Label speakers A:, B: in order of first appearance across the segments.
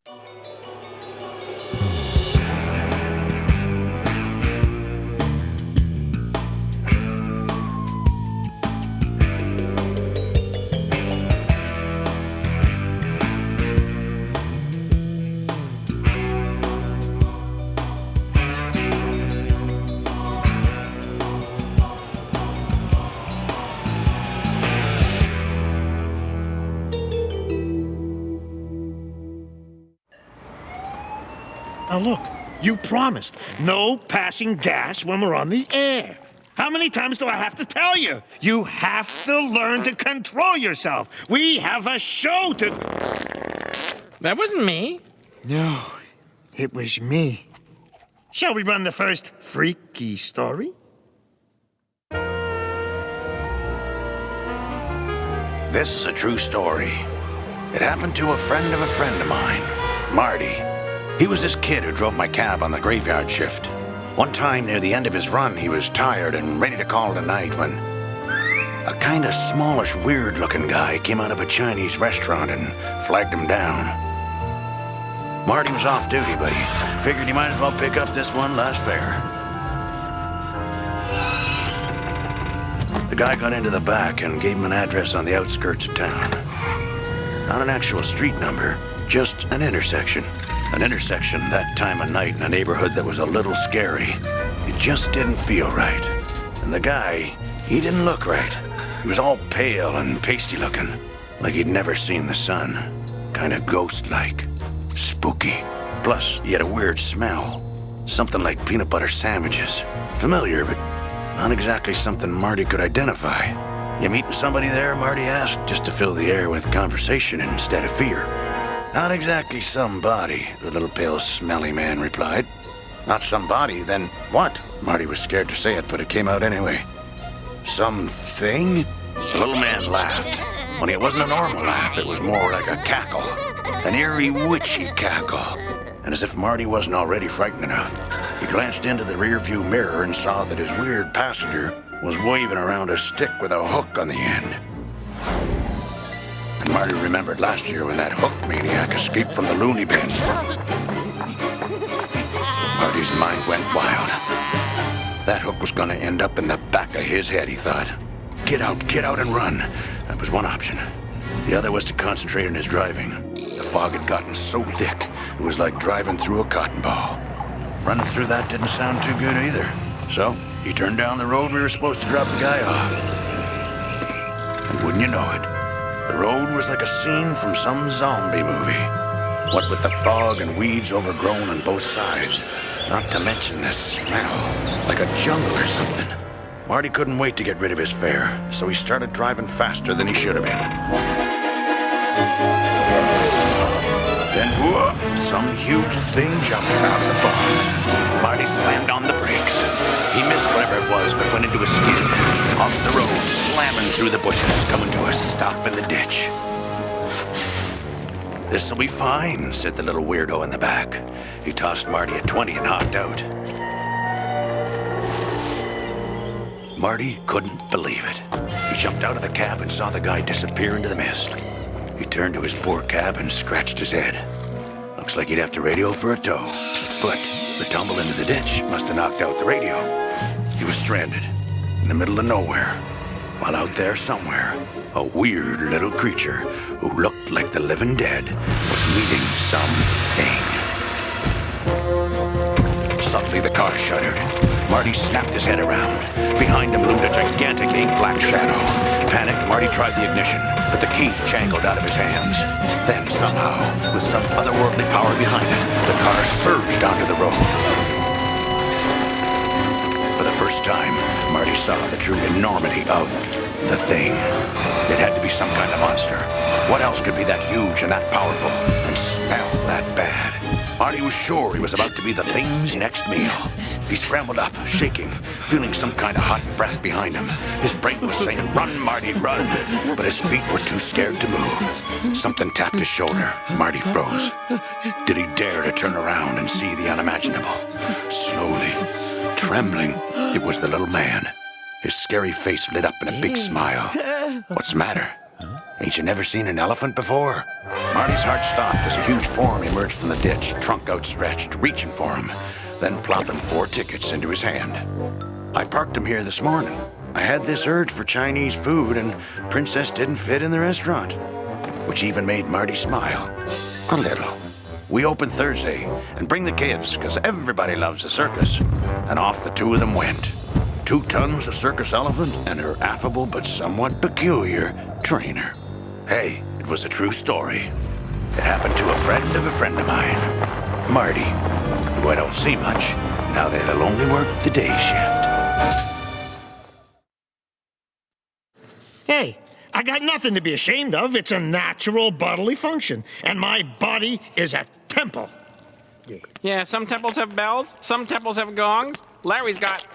A: Now look, you promised no passing gas when we're on the air. How many times do I have to tell you? You have to learn to control yourself. We have a show to...
B: That wasn't me.
A: No, it was me. Shall we run the first freaky story?
C: This is a true story. It happened to a friend of mine, Marty. He was this kid who drove my cab on the graveyard shift. One time near the end of his run, he was tired and ready to call it a night when a kind of smallish, weird-looking guy came out of a Chinese restaurant and flagged him down. Marty was off duty, but he figured he might as well pick up this one last fare. The guy got into the back and gave him an address on the outskirts of town. Not an actual street number, just an intersection. An intersection that time of night in a neighborhood that was a little scary. It just didn't feel right. And the guy, he didn't look right. He was all pale and pasty looking, like he'd never seen the sun. Kind of ghost-like. Spooky. Plus, he had a weird smell. Something like peanut butter sandwiches. Familiar, but not exactly something Marty could identify. You meeting somebody there, Marty asked, just to fill the air with conversation instead of fear. Not exactly somebody, the little pale, smelly man replied. Not somebody, then what? Marty was scared to say it, but it came out anyway. Something? The little man laughed. Only it wasn't a normal laugh, it was more like a cackle. An eerie, witchy cackle. And as if Marty wasn't already frightened enough, he glanced into the rearview mirror and saw that his weird passenger was waving around a stick with a hook on the end. And Marty remembered last year when that hook maniac escaped from the loony bin. Marty's mind went wild. That hook was gonna end up in the back of his head, he thought. Get out and run. That was one option. The other was to concentrate on his driving. The fog had gotten so thick, it was like driving through a cotton ball. Running through that didn't sound too good either. So, he turned down the road we were supposed to drop the guy off. And wouldn't you know it, the road was like a scene from some zombie movie. What with the fog and weeds overgrown on both sides. Not to mention the smell, like a jungle or something. Marty couldn't wait to get rid of his fare, so he started driving faster than he should have been. Then, whoop, some huge thing jumped out of the fog. Marty slammed on the brakes. He missed whatever it was, but went into a skid. Off the road, slamming through the bushes, coming to a stop in the ditch. "This'll be fine," said the little weirdo in the back. He tossed Marty a 20 and hopped out. Marty couldn't believe it. He jumped out of the cab and saw the guy disappear into the mist. He turned to his poor cab and scratched his head. Looks like he'd have to radio for a tow. But the tumble into the ditch must have knocked out the radio. He was stranded in the middle of nowhere, while out there somewhere, a weird little creature who looked like the living dead was meeting something. Suddenly the car shuddered. Marty snapped his head around. Behind him loomed a gigantic ink-black shadow. Panicked, Marty tried the ignition, but the key jangled out of his hands. Then somehow, with some otherworldly power behind it, the car surged onto the road. For the first time, Marty saw the true enormity of the thing. It had to be some kind of monster. What else could be that huge and that powerful and smell that bad? Marty was sure he was about to be the thing's next meal. He scrambled up, shaking, feeling some kind of hot breath behind him. His brain was saying, "Run, Marty, run!" But his feet were too scared to move. Something tapped his shoulder. Marty froze. Did he dare to turn around and see the unimaginable? Slowly, trembling, it was the little man. His scary face lit up in a big smile. "What's the matter?" Ain't you never seen an elephant before? Marty's heart stopped as a huge form emerged from the ditch, trunk outstretched, reaching for him, then plopping 4 tickets into his hand. I parked him here this morning. I had this urge for Chinese food, and Princess didn't fit in the restaurant, which even made Marty smile. A little. We open Thursday, and bring the kids, because everybody loves the circus. And off the 2 of them went. 2 tons of circus elephant and her affable but somewhat peculiar trainer. Hey, it was a true story. It happened to a friend of mine, Marty, who I don't see much, now that he'll only work the day shift.
A: Hey, I got nothing to be ashamed of. It's a natural bodily function, and my body is a temple.
B: Yeah, some temples have bells, some temples have gongs. Larry's got...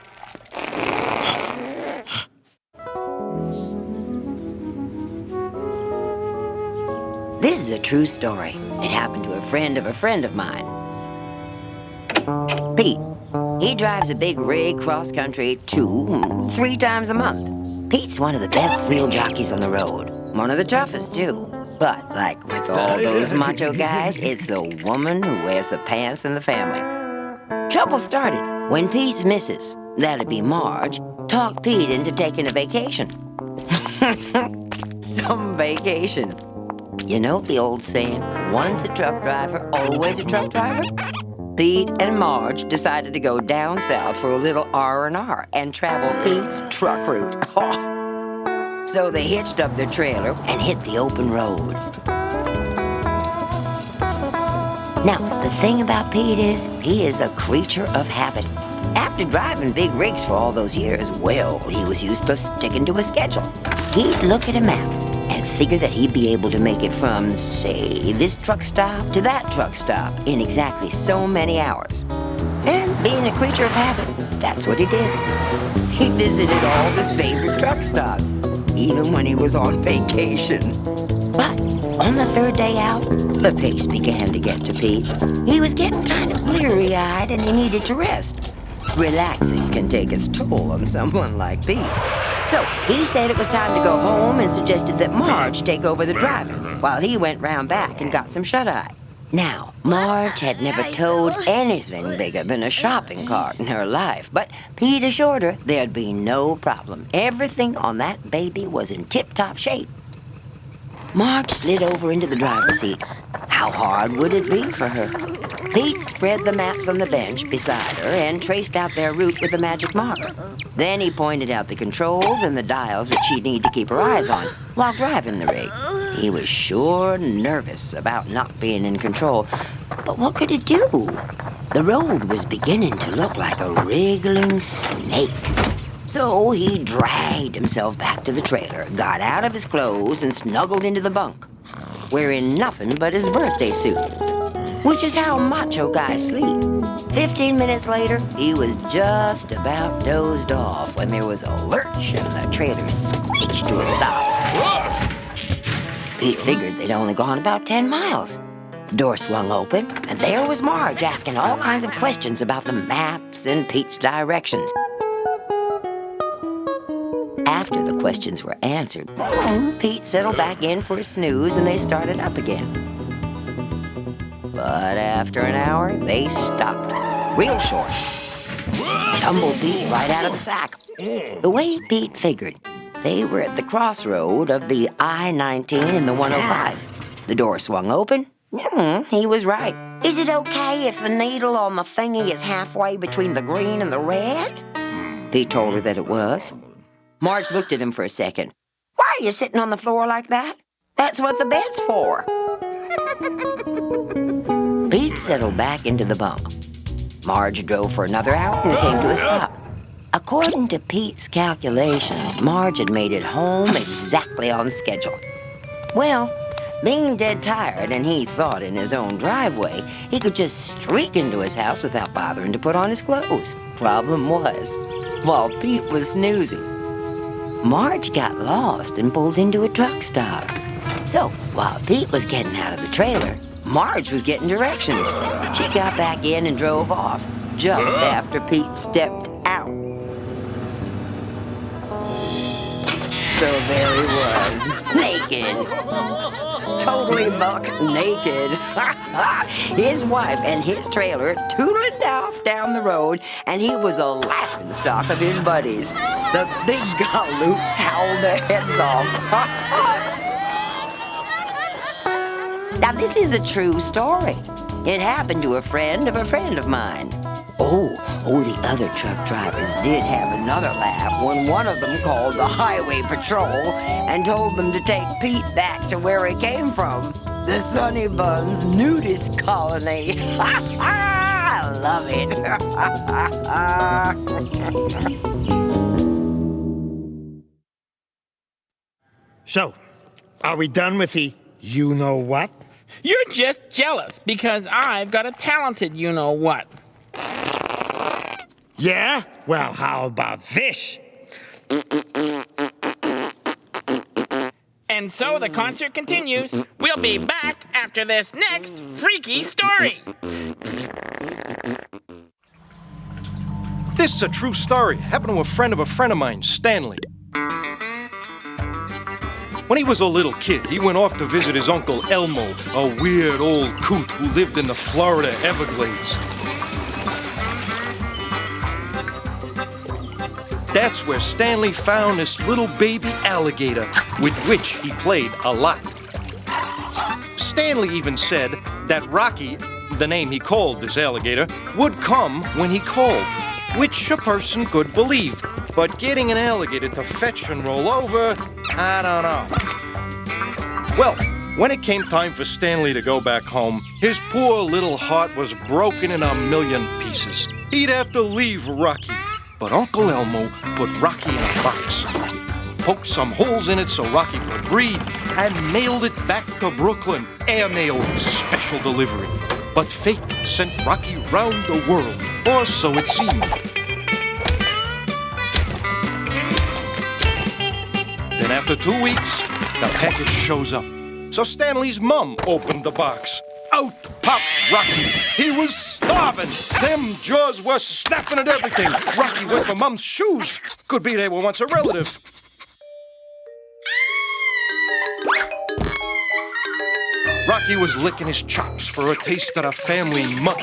D: This is a true story. It happened to a friend of mine. Pete. He drives a big rig cross-country 2-3 times a month. Pete's one of the best wheel jockeys on the road. One of the toughest, too. But, like with all those macho guys, it's the woman who wears the pants in the family. Trouble started when Pete's missus, that'd be Marge, talked Pete into taking a vacation. Some vacation. You know the old saying, once a truck driver, always a truck driver? Pete and Marge decided to go down south for a little R&R and travel Pete's truck route. So they hitched up their trailer and hit the open road. Now, the thing about Pete is, he is a creature of habit. After driving big rigs for all those years, well, he was used to sticking to a schedule. He'd look at a map and figure that he'd be able to make it from, say, this truck stop to that truck stop in exactly so many hours. And being a creature of habit, that's what he did. He visited all his favorite truck stops, even when he was on vacation. But on the 3rd day out, the pace began to get to Pete. He was getting kind of bleary-eyed and he needed to rest. Relaxing can take its toll on someone like Pete. So he said it was time to go home and suggested that Marge take over the driving while he went round back and got some shut-eye. Now, Marge had never towed anything bigger than a shopping cart in her life, but Pete assured her there'd be no problem. Everything on that baby was in tip-top shape. Marge slid over into the driver's seat. How hard would it be for her? Pete spread the maps on the bench beside her and traced out their route with a magic marker. Then he pointed out the controls and the dials that she'd need to keep her eyes on while driving the rig. He was sure nervous about not being in control, but what could he do? The road was beginning to look like a wriggling snake. So he dragged himself back to the trailer, got out of his clothes, and snuggled into the bunk, wearing nothing but his birthday suit, which is how macho guys sleep. 15 minutes later, he was just about dozed off when there was a lurch and the trailer screeched to a stop. Pete figured they'd only gone about 10 miles. The door swung open, and there was Marge asking all kinds of questions about the maps and Pete's directions. After the questions were answered, Pete settled back in for a snooze and they started up again. But after an hour, they stopped, real short. Tumbled Pete right out of the sack. The way Pete figured, they were at the crossroad of the I-19 and the 105. The door swung open. He was right. Is it okay if the needle on the thingy is halfway between the green and the red? Pete told her that it was. Marge looked at him for a second. Why are you sitting on the floor like that? That's what the bed's for. Pete settled back into the bunk. Marge drove for another hour and came to a stop. According to Pete's calculations, Marge had made it home exactly on schedule. Well, being dead tired and he thought in his own driveway, he could just streak into his house without bothering to put on his clothes. Problem was, while Pete was snoozing, Marge got lost and pulled into a truck stop. So, while Pete was getting out of the trailer, Marge was getting directions. She got back in and drove off, just after Pete stepped out. So there he was, naked. Totally buck naked. His wife and his trailer tootled off down the road, and he was the laughingstock of his buddies. The big galoots howled their heads off. Now, this is a true story. It happened to a friend of mine. Oh, the other truck drivers did have another laugh when one of them called the highway patrol and told them to take Pete back to where he came from, the Sunny Buns nudist colony. I love it.
A: So, are we done with the you-know-what?
B: You're just jealous because I've got a talented you-know-what.
A: Yeah? Well, how about this?
B: And so the concert continues. We'll be back after this next freaky story.
E: This is a true story. Happened to a friend of mine, Stanley. When he was a little kid, he went off to visit his Uncle Elmo, a weird old coot who lived in the Florida Everglades. That's where Stanley found this little baby alligator, with which he played a lot. Stanley even said that Rocky, the name he called this alligator, would come when he called, which a person could believe. But getting an alligator to fetch and roll over, I don't know. Well, when it came time for Stanley to go back home, his poor little heart was broken in a million pieces. He'd have to leave Rocky. But Uncle Elmo put Rocky in a box, poked some holes in it so Rocky could breathe, and mailed it back to Brooklyn, airmail special delivery. But fate sent Rocky round the world, or so it seemed. Then after 2 weeks, the package shows up. So Stanley's mom opened the box. Out popped Rocky. He was starving. Them jaws were snapping at everything. Rocky went for Mom's shoes. Could be they were once a relative. Rocky was licking his chops for a taste of the family mutt.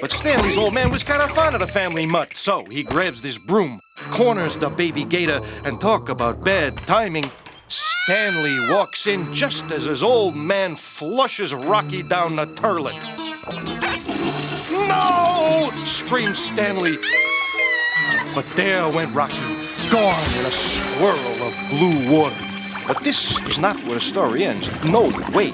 E: But Stanley's old man was kind of fond of the family mutt, so he grabs this broom, corners the baby gator, and talk about bad timing. Stanley walks in just as his old man flushes Rocky down the toilet. No! Screams Stanley. But there went Rocky, gone in a swirl of blue water. But this is not where the story ends. No way.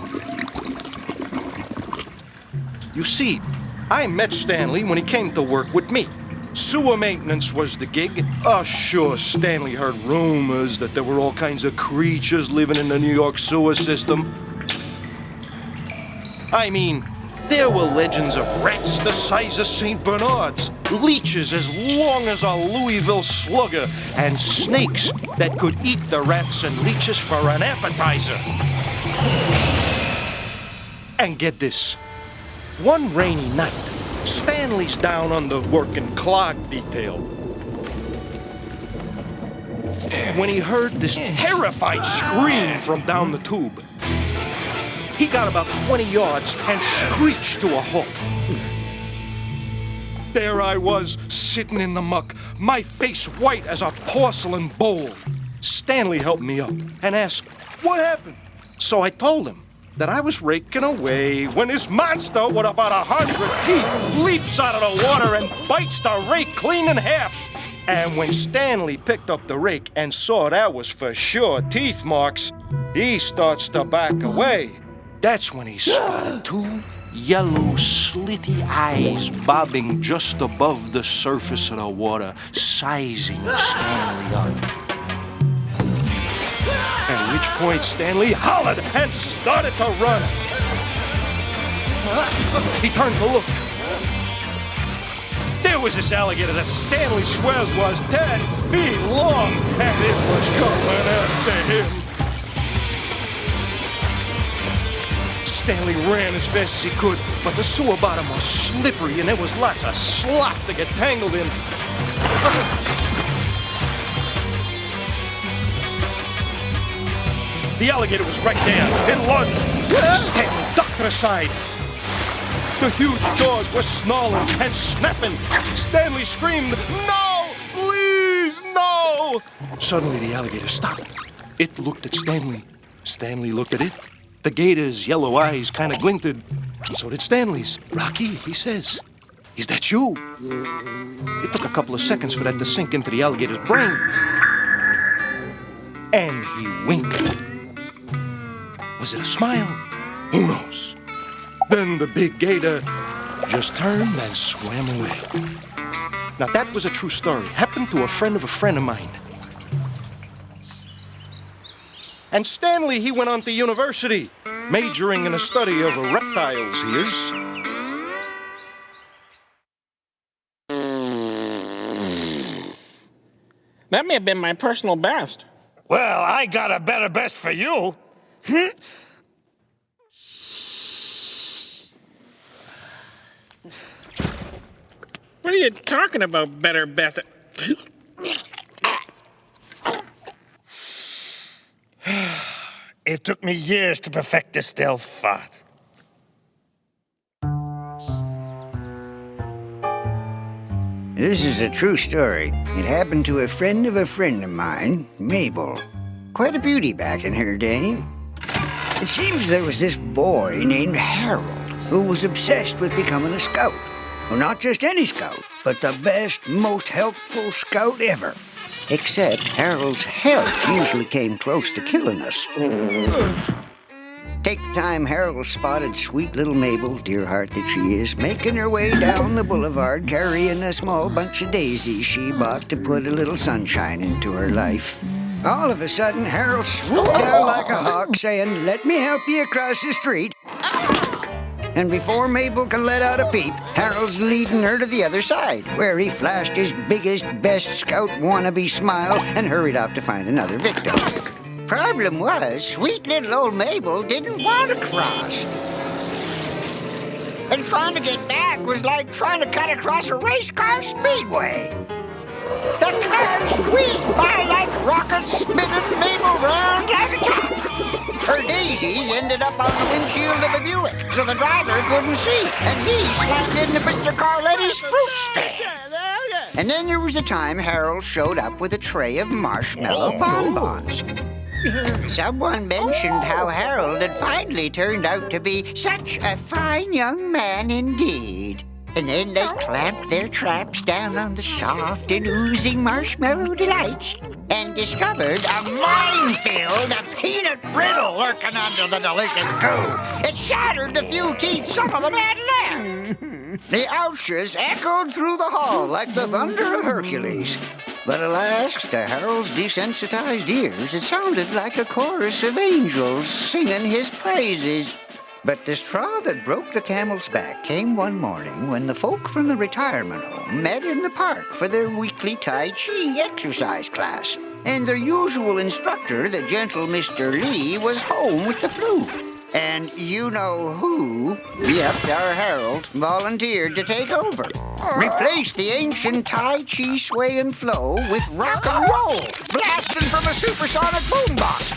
E: You see, I met Stanley when he came to work with me. Sewer maintenance was the gig. Oh, sure, Stanley heard rumors that there were all kinds of creatures living in the New York sewer system. I mean, there were legends of rats the size of St. Bernards, leeches as long as a Louisville Slugger, and snakes that could eat the rats and leeches for an appetizer. And get this, one rainy night, Stanley's down on the working clog detail when he heard this terrified scream from down the tube. He got about 20 yards and screeched to a halt. There I was, sitting in the muck, my face white as a porcelain bowl. Stanley helped me up and asked, what happened? So I told him that I was raking away when this monster with about 100 teeth leaps out of the water and bites the rake clean in half. And when Stanley picked up the rake and saw that was for sure teeth marks, he starts to back away. That's when he spotted two yellow, slitty eyes bobbing just above the surface of the water, sizing Stanley up. At which point Stanley hollered and started to run. He turned to look. There was this alligator that Stanley swears was 10 feet long, and it was coming after him. Stanley ran as fast as he could, but the sewer bottom was slippery and there was lots of slop to get tangled in. The alligator was right there. It lunged. Stanley ducked to the side. The huge jaws were snarling and snapping. Stanley screamed, "No! Please, no!" Suddenly, the alligator stopped. It looked at Stanley. Stanley looked at it. The gator's yellow eyes kind of glinted. So did Stanley's. "Rocky," he says, "is that you?" It took a couple of seconds for that to sink into the alligator's brain. And he winked. Was it a smile? Who knows? Then the big gator just turned and swam away. Now that was a true story. Happened to a friend of mine. And Stanley, he went on to university, majoring in the study of reptiles, he is.
B: That may have been my personal best.
A: Well, I got a better best for you.
B: What are you talking about, better best?
A: It took me years to perfect this stealth fart.
F: This is a true story. It happened to a friend of mine, Mabel. Quite a beauty back in her day. It seems there was this boy named Harold who was obsessed with becoming a scout. Well, not just any scout, but the best, most helpful scout ever. Except Harold's health usually came close to killing us. Take the time Harold spotted sweet little Mabel, dear heart that she is, making her way down the boulevard carrying a small bunch of daisies she bought to put a little sunshine into her life. All of a sudden, Harold swooped down like a hawk, saying, "Let me help you across the street." And before Mabel can let out a peep, Harold's leading her to the other side, where he flashed his biggest, best scout wannabe smile and hurried off to find another victim. Problem was, sweet little old Mabel didn't want to cross. And trying to get back was like trying to cut across a race car speedway. The car whizzed by like rockets, spinning Mabel round like a top. Her daisies ended up on the windshield of a Buick, so the driver couldn't see, and he slammed into Mr. Carletti's fruit stand. And then there was a time Harold showed up with a tray of marshmallow bonbons. Someone mentioned how Harold had finally turned out to be such a fine young man indeed. And then they clamped their traps down on the soft and oozing marshmallow delights and discovered a minefield of peanut brittle lurking under the delicious goo. It shattered the few teeth some of them had left. The ouches echoed through the hall like the thunder of Hercules. But alas, to Harold's desensitized ears, it sounded like a chorus of angels singing his praises. But the straw that broke the camel's back came one morning when the folk from the retirement home met in the park for their weekly Tai Chi exercise class. And their usual instructor, the gentle Mr. Lee, was home with the flu. And you know who, yep, our Harold, volunteered to take over. Replace the ancient Tai Chi sway and flow with rock and roll, blasting from a supersonic boombox.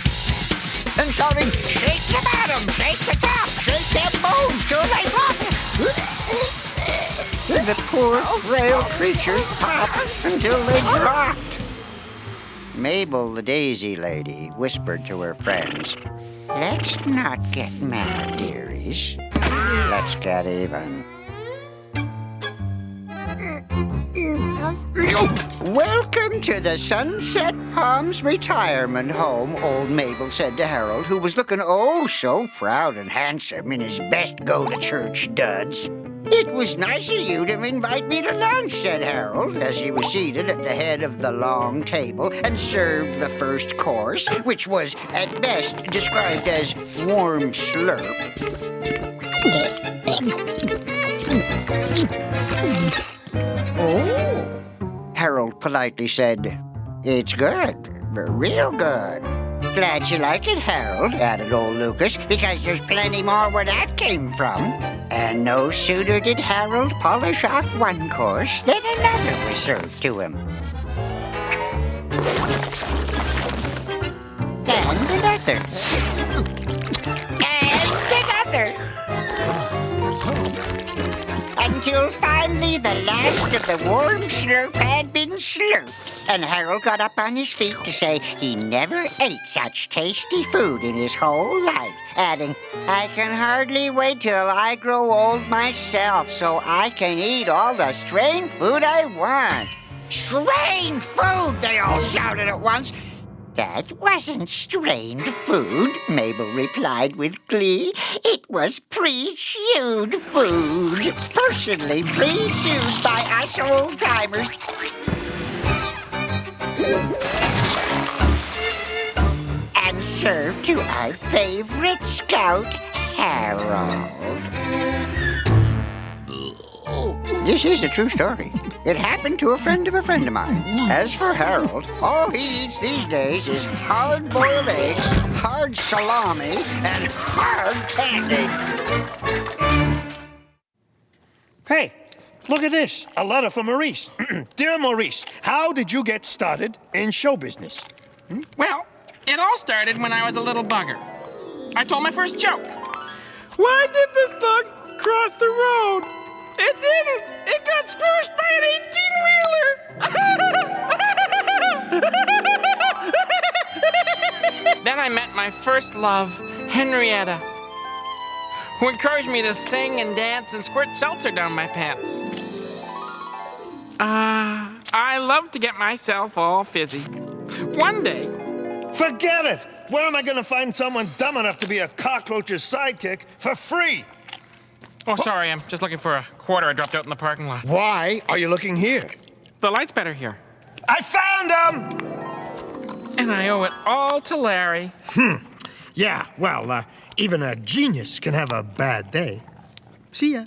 F: And shouting, "Shake the bottom, shake the top, shake them bones till they pop." The poor, frail creatures popped until they dropped. Mabel, the daisy lady, whispered to her friends, "Let's not get mad, dearies. Let's get even." "Welcome to the Sunset Palms retirement home," old Mabel said to Harold, who was looking oh so proud and handsome in his best go-to-church duds. "It was nice of you to invite me to lunch," said Harold, as he was seated at the head of the long table and served the first course, which was at best described as warm slurp. Harold politely said, "It's good, real good." "Glad you like it, Harold," added old Lucas, "because there's plenty more where that came from." And no sooner did Harold polish off one course than another was served to him. The and another. And another. Until finally the last of the warm slurp had been slurped, and Harold got up on his feet to say he never ate such tasty food in his whole life, adding, "I can hardly wait till I grow old myself so I can eat all the strange food I want." "Strange food!" they all shouted at once. "That wasn't strange food," Mabel replied with glee. "It was pre-chewed food. Personally pre-chewed by us old-timers. And served to our favorite scout, Harold." This is a true story. It happened to a friend of mine. As for Harold, all he eats these days is hard-boiled eggs, hard salami, and hard candy.
A: Hey, look at this. A letter from Maurice. Dear Maurice, how did you get started in show business?
B: Well, it all started when I was a little bugger. I told my first joke. Why did this dog cross the road? It didn't. It got squished by an 18-wheeler. Then I met my first love, Henrietta, who encouraged me to sing and dance and squirt seltzer down my pants. I love to get myself all fizzy. One day...
A: Forget it! Where am I going to find someone dumb enough to be a cockroach's sidekick for free?
B: Oh, sorry, I'm just looking for a quarter I dropped out in the parking lot.
A: Why are you looking here?
B: The light's better here.
A: I found him!
B: And I owe it all to Larry.
A: Yeah, well, even a genius can have a bad day. See ya.